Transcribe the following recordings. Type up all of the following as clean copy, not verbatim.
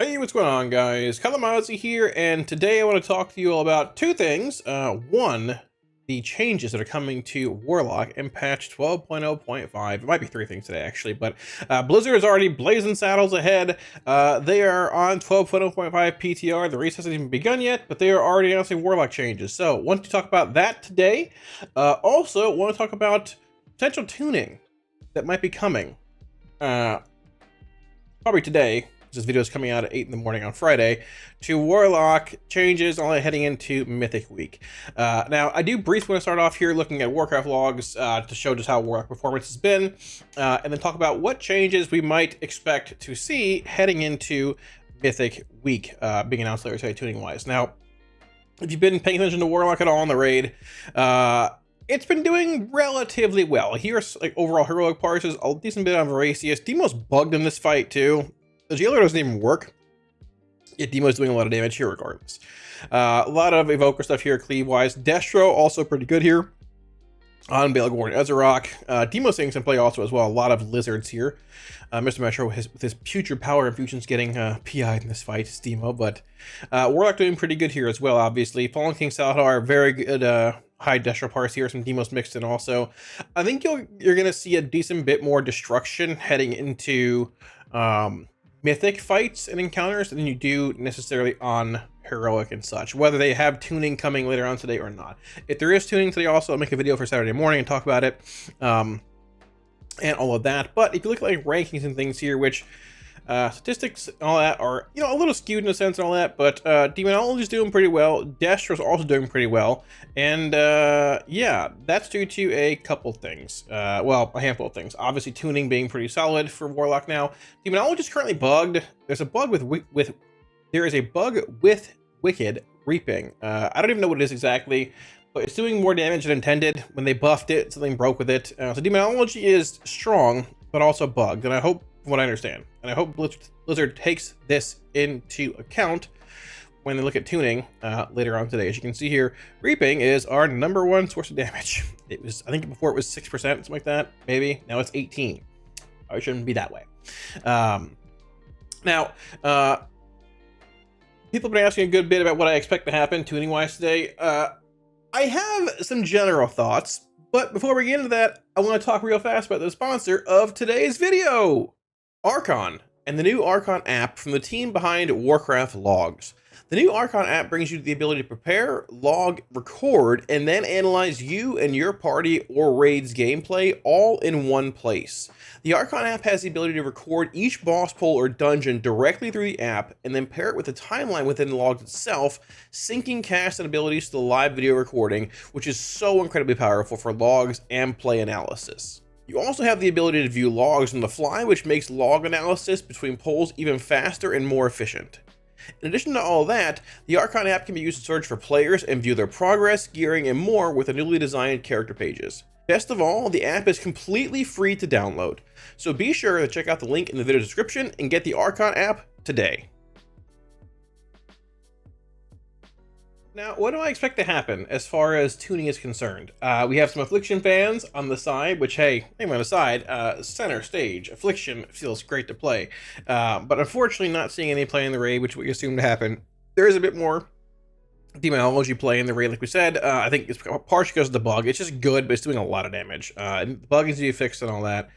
Hey, what's going on, guys? Kalamazi here, and today I want to talk to you all about two things. One, the changes that are coming to Warlock in patch 12.0.5. It might be three things today, actually, but Blizzard is already blazing saddles ahead. They are on 12.0.5 PTR. The race hasn't even begun yet, but they are already announcing Warlock changes. So, want to talk about that today. Also, want to talk about potential tuning that might be coming. Probably today. This video is coming out at 8 in the morning on Friday, to Warlock changes only heading into Mythic Week. Now, I do briefly want to start off here looking at Warcraft logs to show just how Warlock Performance has been, and then talk about what changes we might expect to see heading into Mythic Week, being announced later today tuning-wise. Now, if you've been paying attention to Warlock at all on the raid, it's been doing relatively well. Here's like overall heroic parses, a decent bit on Voracious. Demo's bugged in this fight too. The jailer doesn't even work, yet Demo's doing a lot of damage here regardless. A lot of Evoker stuff here, cleave-wise. Destro also pretty good here on Balagorn and Ezerok. Demo's seeing some play also as well. A lot of lizards here. Mr. Metro with his putrid power infusions getting PI'd in this fight. It's Demo, but Warlock doing pretty good here as well, obviously. Fallen King Salahar, very good high Destro parse here. Some Demos mixed in also. I think you're going to see a decent bit more destruction heading into Mythic fights and encounters than you do necessarily on Heroic and such, whether they have tuning coming later on today or not. If there is tuning today also, I'll make a video for Saturday morning and talk about it and all of that. But if you look at like rankings and things here, which statistics and all that are, you know, a little skewed in a sense and all that, but Demonology is doing pretty well. Destro's also doing pretty well. And yeah, that's due to a couple things. Well, a handful of things. Obviously, tuning being pretty solid for Warlock now. Demonology is currently bugged. There's a bug there is a bug with Wicked Reaping. I don't even know what it is exactly, but it's doing more damage than intended. When they buffed it, something broke with it. So Demonology is strong, but also bugged. And I hope, from what I understand, and I hope Blizzard takes this into account when they look at tuning later on today. As you can see here, Reaping is our #1 source of damage. It was, I think before it was 6%, something like that, maybe. Now it's 18. It shouldn't be that way. Now, people have been asking a good bit about what I expect to happen tuning-wise today. I have some general thoughts, but before we get into that, I want to talk real fast about the sponsor of today's video, Archon, and the new Archon app from the team behind Warcraft logs. The new Archon app brings you the ability to prepare, log, record, and then analyze you and your party or raid's gameplay all in one place. The Archon app has the ability to record each boss pull or dungeon directly through the app and then pair it with the timeline within the logs itself, syncing cast and abilities to the live video recording, which is so incredibly powerful for logs and play analysis. You also have the ability to view logs on the fly, which makes log analysis between pulls even faster and more efficient. In addition to all that, the Archon app can be used to search for players and view their progress, gearing, and more with the newly designed character pages. Best of all, the app is completely free to download, so be sure to check out the link in the video description and get the Archon app today. Now, what do I expect to happen as far as tuning is concerned? We have some Affliction fans on the side, which, hey, name on the side, center stage. Affliction feels great to play. But unfortunately, not seeing any play in the raid, which we assumed to happen. There is a bit more Demonology play in the raid, like we said. I think it's partially because of the bug. It's just good, but it's doing a lot of damage. The bug needs to be fixed and all that.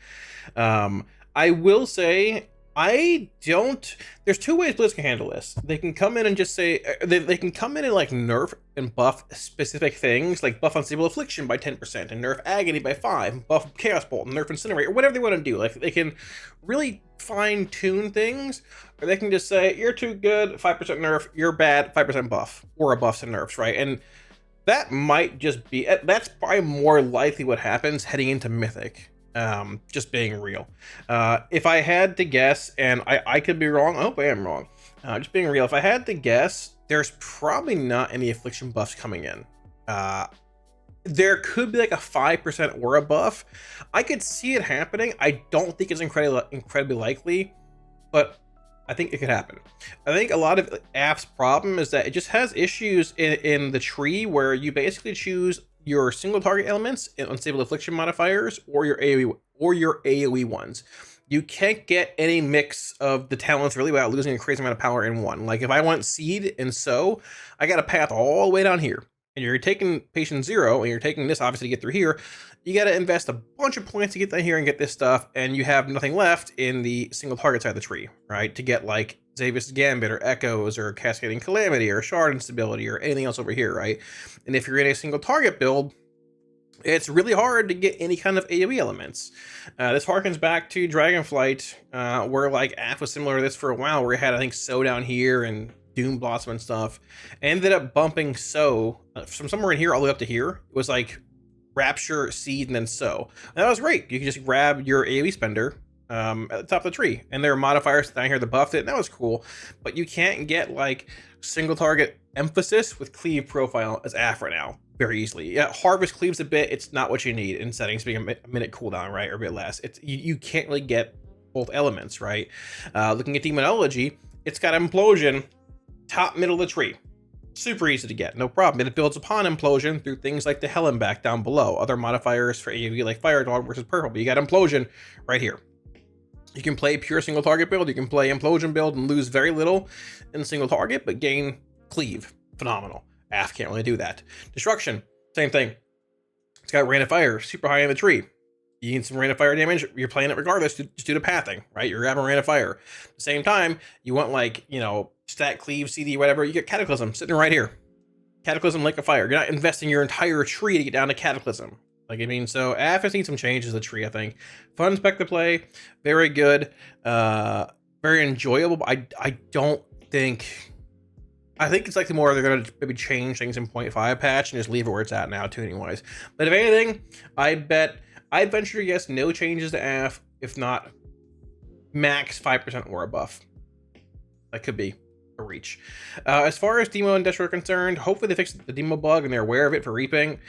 I will say, there's two ways Blizz can handle this. They can come in and just say, they can come in and like nerf and buff specific things, like buff Unstable Affliction by 10%, and nerf Agony by 5, buff Chaos Bolt, and nerf Incinerate, or whatever they want to do. Like, they can really fine tune things, or they can just say, you're too good, 5% nerf, you're bad, 5% buff, or a buffs and nerfs, right? And that might just be, that's probably more likely what happens heading into Mythic. Just being real. If I had to guess, and I could be wrong, I hope I am wrong, just being real, if I had to guess, there's probably not any Affliction buffs coming in. There could be like a 5% aura buff. I could see it happening. I don't think it's incredibly likely, but I think it could happen. I think a lot of app's problem is that it just has issues in the tree where you basically choose your single target elements and unstable affliction modifiers, or your AoE ones. You can't get any mix of the talents really without losing a crazy amount of power in one. Like if I want Seed and Sow, I got a path all the way down here. And you're taking Patient 0, and you're taking this obviously to get through here. You got to invest a bunch of points to get down here and get this stuff, and you have nothing left in the single target side of the tree, right? To get like Xavius Gambit or Echoes or Cascading Calamity or Shard Instability or anything else over here, right? And if you're in a single target build, it's really hard to get any kind of AoE elements. This harkens back to Dragonflight, where like AF was similar to this for a while, where it had, I think, Sow down here and Doom Blossom and stuff. Ended up bumping Sow from somewhere in here all the way up to here. It was like Rapture, Seed, and then Sow. And that was great. You could just grab your AoE spender at the top of the tree, and there are modifiers down here that buffed it, and that was cool. But you can't get like single target emphasis with cleave profile as AF right now very easily. Yeah, Harvest cleaves a bit. It's not what you need in settings being a minute cooldown, right, or a bit less. It's you can't really get both elements, right? Looking at Demonology, it's got Implosion top middle of the tree. Super easy to get, no problem. And it builds upon Implosion through things like the Hellenback down below. Other modifiers for AoE like Fire Dog versus Purple, but you got Implosion right here. You can play pure single target build, you can play Implosion build and lose very little in single target, but gain cleave. Phenomenal. AF can't really do that. Destruction, same thing. It's got Rain of Fire, super high in the tree. You need some Rain of Fire damage, you're playing it regardless, just do the pathing, right? You're grabbing Rain of Fire. At the same time, you want like, you know, stat, cleave, CD, whatever, you get Cataclysm sitting right here. Cataclysm, Lake of Fire. You're not investing your entire tree to get down to Cataclysm. Like, I mean, so AF has seen some changes to the tree, I think. Fun spec to play, very good, very enjoyable, but I don't think... I think it's like the more they're going to maybe change things in 0.5 patch and just leave it where it's at now, tuning-wise. But if anything, I'd venture to guess no changes to AF, if not max 5% or a buff. That could be a reach. As far as Demo and Destro are concerned, hopefully they fixed the Demo bug and they're aware of it for reaping.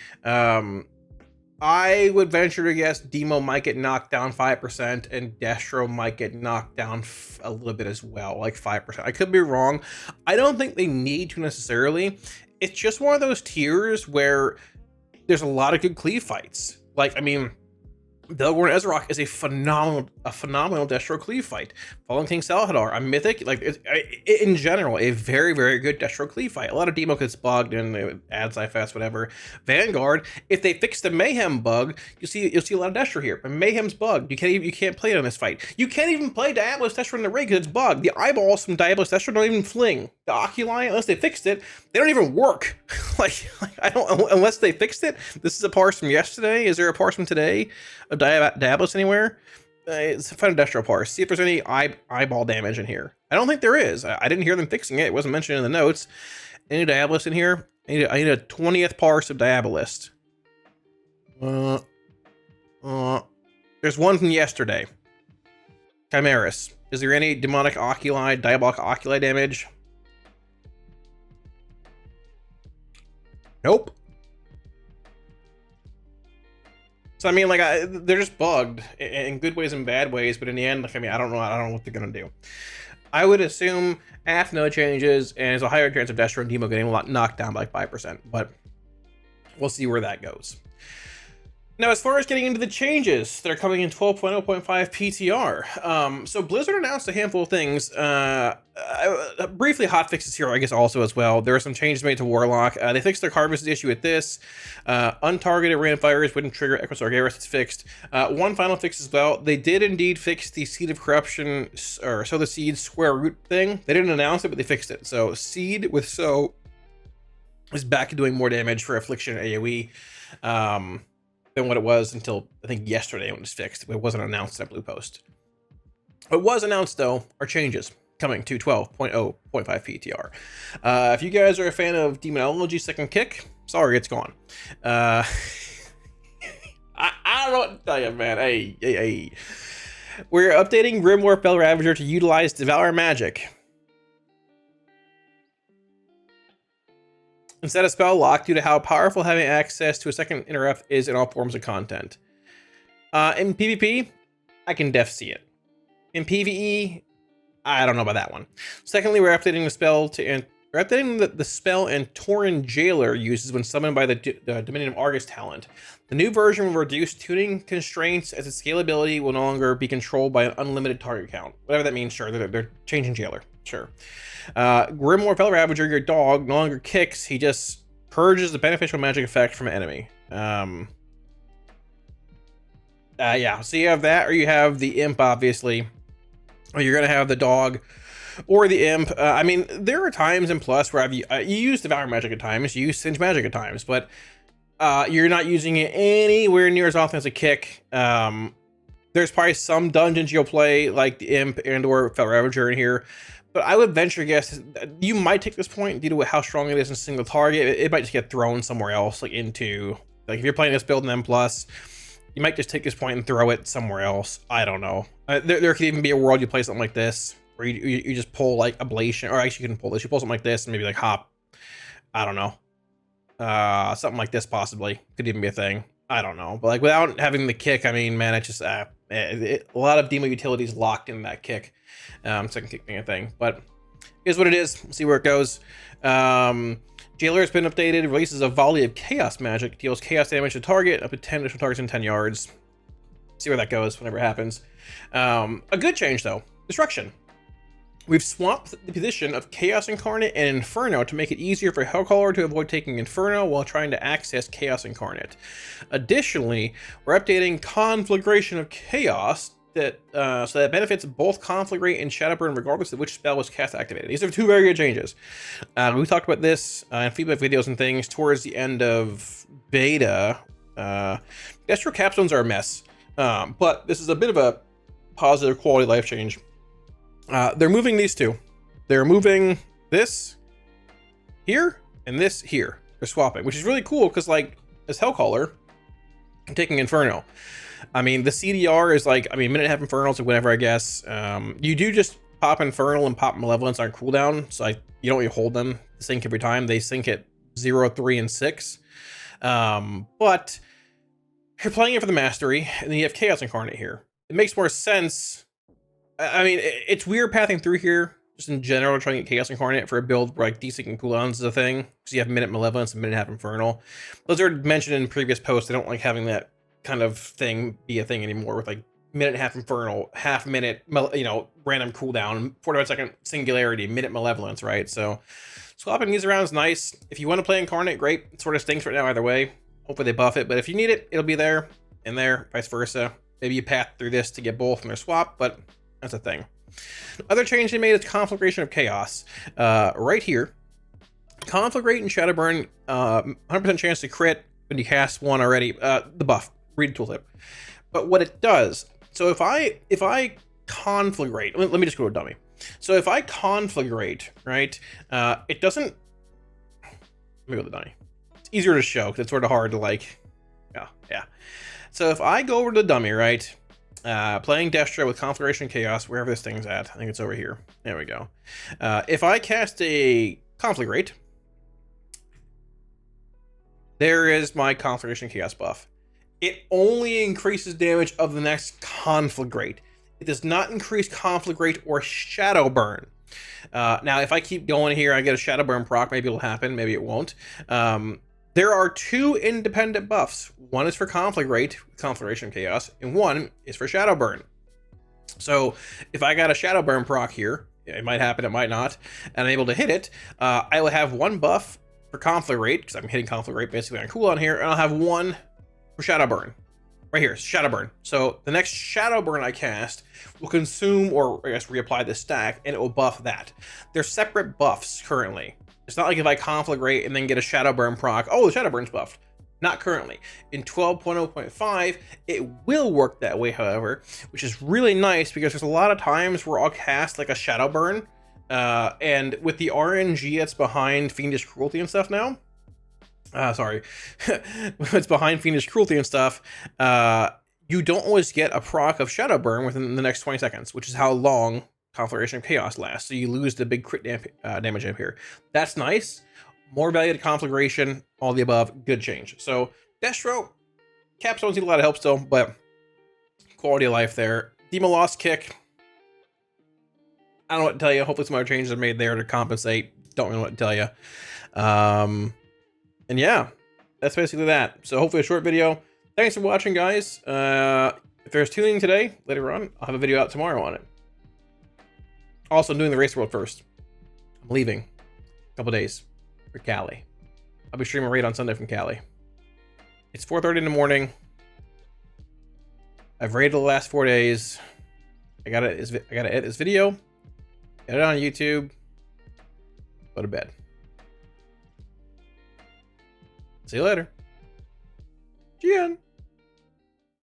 I would venture to guess Demo might get knocked down 5% and Destro might get knocked down a little bit as well, like 5%. I could be wrong. I don't think they need to necessarily. It's just one of those tiers where there's a lot of good cleave fights. Like, I mean, Belgorn Ezrock is a phenomenal Destro cleave fight. Fallen King Salahadar, a mythic, like in general, a very, very good Destro cleave fight. A lot of demo gets bugged and it adds fast, whatever. Vanguard, if they fix the Mayhem bug, you'll see a lot of Destro here. But Mayhem's bugged. You can't play it on this fight. You can't even play Diabolus Destro in the rig because it's bugged. The eyeballs from Diabolus Destro don't even fling. The Oculi, unless they fixed it, they don't even work. like I don't, unless they fixed it. This is a parse from yesterday. Is there a parse from today of Diabolus anywhere? It's a fun Destro parse. See if there's any eyeball damage in here. I don't think there is. I didn't hear them fixing it. It wasn't mentioned in the notes. Any Diabolus in here? I need a 20th parse of Diabolist. There's one from yesterday. Chimeras. Is there any demonic oculi, diabolic oculi damage? Nope. So I mean, like, they're just bugged in good ways and bad ways, but in the end, like, I mean, I don't know what they're gonna do. I would assume AF no changes, and there's a higher chance of Destro and Demo getting knocked down by like 5%, but we'll see where that goes. Now, as far as getting into the changes that are coming in 12.0.5 PTR, so Blizzard announced a handful of things. Briefly, hotfixes here, I guess, also as well. There are some changes made to Warlock. They fixed their Harvest issue with this. Untargeted random fires wouldn't trigger Echo Sargeras. It's fixed. One final fix as well. They did indeed fix the Seed of Corruption, or Sow the Seed square root thing. They didn't announce it, but they fixed it. So Seed with Sow is back to doing more damage for Affliction AoE. Than what it was until I think yesterday when it was fixed. It wasn't announced at Blue Post. What was announced though are changes coming to 12.0.5 PTR. If you guys are a fan of Demonology Second Kick, sorry, it's gone. I don't know what to tell you, man. Hey. We're updating Grimoire Fell Ravager to utilize Devour Magic instead of spell lock due to how powerful having access to a second interrupt is in all forms of content. In PvP, I can def see it. In PvE, I don't know about that one. Secondly, we're updating the spell to They're updating the spell and Tauren Jailer uses when summoned by the Dominion of Argus talent. The new version will reduce tuning constraints as its scalability will no longer be controlled by an unlimited target count. Whatever that means, sure. They're changing Jailer, sure. Grimoire Fel Ravager, your dog, no longer kicks. He just purges the beneficial magic effect from an enemy. Yeah, so you have that, or you have the Imp, obviously. Or you're going to have the dog or the Imp. I mean, there are times in Plus where you use Devour Magic at times, you use Singe Magic at times, but you're not using it anywhere near as often as a kick. There's probably some dungeons you'll play, like the Imp and or Fel Ravager in here, but I would venture guess you might take this point due to how strong it is in single target. It might just get thrown somewhere else, like into, like if you're playing this build in M+, you might just take this point and throw it somewhere else. I don't know. There could even be a world you play something like this, where you just pull like Ablation, or actually you can pull this. You pull something like this and maybe like Hop. I don't know. Something like this possibly. Could even be a thing. I don't know. But like without having the kick, I mean, man, it's just a lot of demo utilities locked in that kick. Second kick being a thing. But here's what it is. We'll see where it goes. Jailer has been updated, releases a volley of chaos magic, deals chaos damage to target, up to 10 additional targets in 10 yards. See where that goes whenever it happens. A good change though, Destruction. We've swapped the position of Chaos Incarnate and Inferno to make it easier for Hellcaller to avoid taking Inferno while trying to access Chaos Incarnate. Additionally, we're updating Conflagration of Chaos that so that benefits both Conflagrate and Shadowburn regardless of which spell was cast activated. These are two very good changes. We talked about this in feedback videos and things towards the end of beta. Destro Capstones are a mess, but this is a bit of a positive quality life change. They're moving these two. They're moving this here and this here. They're swapping, which is really cool because, like, as Hellcaller, I'm taking Inferno. I mean, the CDR is like, I mean, minute and a half Infernals or whatever, I guess. You do just pop Infernal and pop Malevolence on cooldown, so you don't really hold them to sync every time. They sync at 0, 3, and 6. But you're playing it for the Mastery, and then you have Chaos Incarnate here. It makes more sense. I mean, it's weird pathing through here, just in general, trying to get Chaos Incarnate for a build where like desyncing cooldowns is a thing, because you have minute Malevolence and minute and a half Infernal. Those are mentioned in previous posts. I don't like having that kind of thing be a thing anymore with like minute and a half Infernal, half minute, random cooldown, 45-second Singularity, minute Malevolence, right? So swapping these around is nice. If you want to play Incarnate, great. It sort of stinks right now either way. Hopefully they buff it, but if you need it, it'll be there and there, vice versa. Maybe you path through this to get both in their swap, but that's a thing. Other change they made is Conflagration of Chaos. Right here, Conflagrate and Shadowburn, 100% chance to crit when you cast one already. The buff, read the tooltip. But what it does, so if I conflagrate, let me just go to a dummy. So if I conflagrate, right, it doesn't, let me go to the dummy. It's easier to show because it's sort of hard to like, yeah. So if I go over to the dummy, right, playing Destro with Conflagration Chaos, wherever this thing's at, I think it's over here. There we go. If I cast a Conflagrate, there is my Conflagration Chaos buff. It only increases damage of the next Conflagrate. It does not increase Conflagrate or Shadowburn. Now, if I keep going here, I get a Shadowburn proc. Maybe it'll happen. Maybe it won't. There are two independent buffs. One is for Conflagrate, Conflagration Chaos, and one is for Shadowburn. So if I got a Shadowburn proc here, it might happen, it might not, and I'm able to hit it, I will have one buff for Conflagrate, because I'm hitting Conflagrate basically on cooldown here, and I'll have one for Shadowburn. Right here, Shadowburn. So the next Shadowburn I cast will consume, or I guess reapply the stack, and it will buff that. They're separate buffs currently. It's not like if I Conflagrate and then get a Shadowburn proc, oh, the Shadowburn's buffed. Not currently. In 12.0.5, it will work that way, however, which is really nice because there's a lot of times where I'll cast like a Shadowburn, and with the RNG that's behind Fiendish Cruelty and stuff now, it's behind Fiendish Cruelty and stuff, you don't always get a proc of Shadowburn within the next 20 seconds, which is how long Conflagration of Chaos lasts. So you lose the big crit damage up here. That's nice. More value to Conflagration, all the above, good change. So Destro, Capstones need a lot of help still, but quality of life there. Demon Lost Kick, I don't know what to tell you. Hopefully some other changes are made there to compensate. don't know what to tell you. And yeah, that's basically that. So hopefully a short video. Thanks for watching, guys. If there's tuning today, later on, I'll have a video out tomorrow on it. Also, I'm doing the race world first. I'm leaving a couple days for Cali. I'll be streaming raid on Sunday from Cali. It's 4:30 in the morning. I've raided the last 4 days. I gotta edit this video, get it on YouTube, go to bed. See you later. GN.